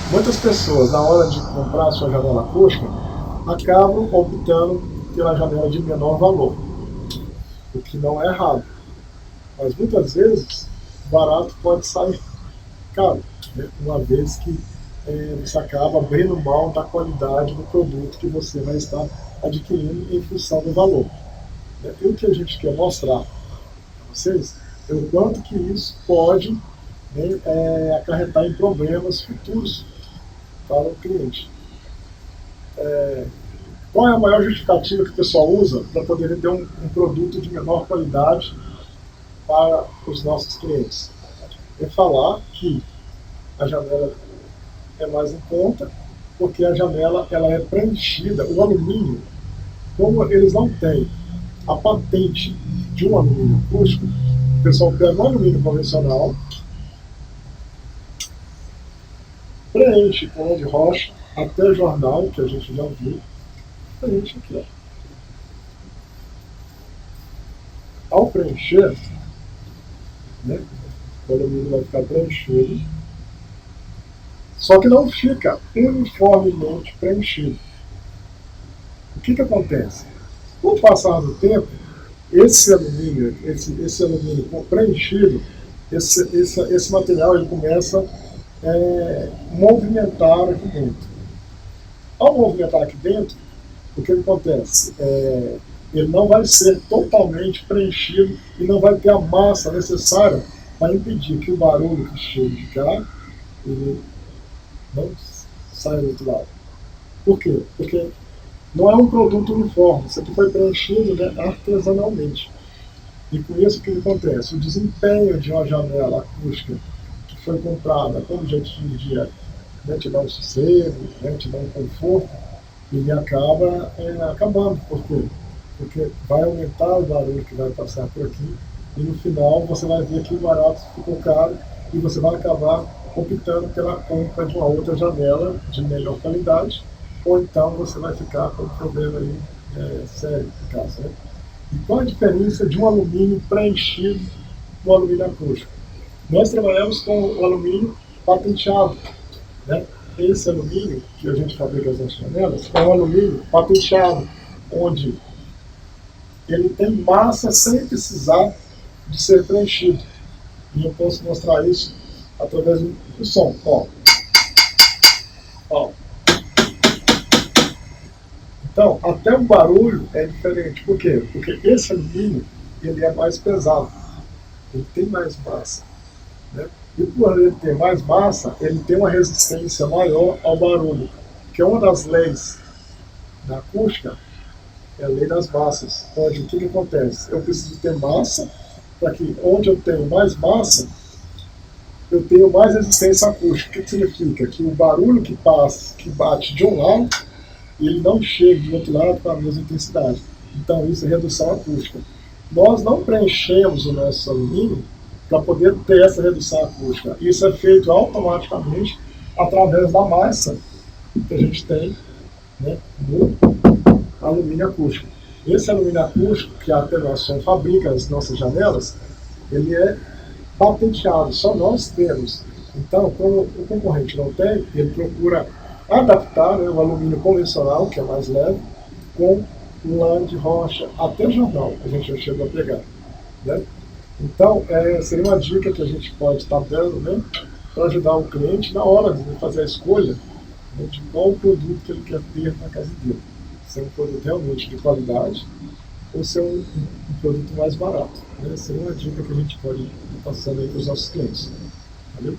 Muitas pessoas, na hora de comprar a sua janela acústica, acabam optando pela janela de menor valor, o que não é errado. Mas muitas vezes, barato pode sair caro, né? Uma vez que você acaba abrindo mão da qualidade do produto que você vai estar adquirindo em função do valor. Né? E o que a gente quer mostrar para vocês é o quanto que isso pode, né, acarretar em problemas futuros para o cliente. Qual é a maior justificativa que o pessoal usa para poder vender um produto de menor qualidade para os nossos clientes? É falar que a janela é mais em conta, porque a janela ela é preenchida, o alumínio, como eles não têm a patente de um alumínio acústico, o pessoal pega um alumínio convencional, preenche com de rocha, até jornal, que a gente já viu, preenche aqui. Ó. Ao preencher, né, o alumínio vai ficar preenchido, só que não fica uniformemente preenchido. O que acontece? Com o passar do tempo, esse alumínio, esse alumínio preenchido, esse material ele começa a movimentar aqui dentro. Ao movimentar aqui dentro, o que acontece? Ele não vai ser totalmente preenchido e não vai ter a massa necessária para impedir que o barulho que chega de cá ele não saia do outro lado. Por quê? Porque não é um produto uniforme, isso aqui foi preenchido, né, artesanalmente. E com isso o que acontece? O desempenho de uma janela acústica que foi comprada com o objetivo de, né, te dar um sossego, né, te dar um conforto, ele acaba acabando. Por quê? Porque vai aumentar o barulho que vai passar por aqui e no final você vai ver que o barato ficou caro e você vai acabar optando pela compra de uma outra janela de melhor qualidade, ou então você vai ficar com um problema aí, sério em casa. Né? E qual a diferença de um alumínio preenchido do alumínio acústico? Nós trabalhamos com o alumínio patenteado. Né? Esse alumínio que a gente fabrica as nossas janelas é um alumínio patenteado, onde ele tem massa sem precisar de ser preenchido. E eu posso mostrar isso através do som. Ó. Ó. Então, até o barulho é diferente. Por quê? Porque esse alumínio ele é mais pesado. Ele tem mais massa. Né? E por ele ter mais massa, ele tem uma resistência maior ao barulho. Que é uma das leis da acústica, é a lei das massas. Onde o que acontece? Eu preciso ter massa para que onde eu tenho mais massa, eu tenho mais resistência acústica. O que significa? Que o barulho que passa, que bate de um lado, ele não chega do outro lado com a mesma intensidade. Então isso é redução acústica. Nós não preenchemos o nosso alumínio para poder ter essa redução acústica. Isso é feito automaticamente através da massa que a gente tem, né, no alumínio acústico. Esse alumínio acústico que a Atenuação fabrica as nossas janelas, ele é patenteado, só nós temos. Então, como o concorrente não tem, ele procura adaptar, né, o alumínio convencional, que é mais leve, com lã de rocha, até jornal, a gente já chegou a pegar. Né? Então, seria uma dica que a gente pode estar dando, né, para ajudar o cliente na hora de fazer a escolha, né, de qual produto que ele quer ter na casa dele. Se é um produto realmente de qualidade ou se é um produto mais barato. Né? Seria uma dica que a gente pode estar passando aí para os nossos clientes. Valeu?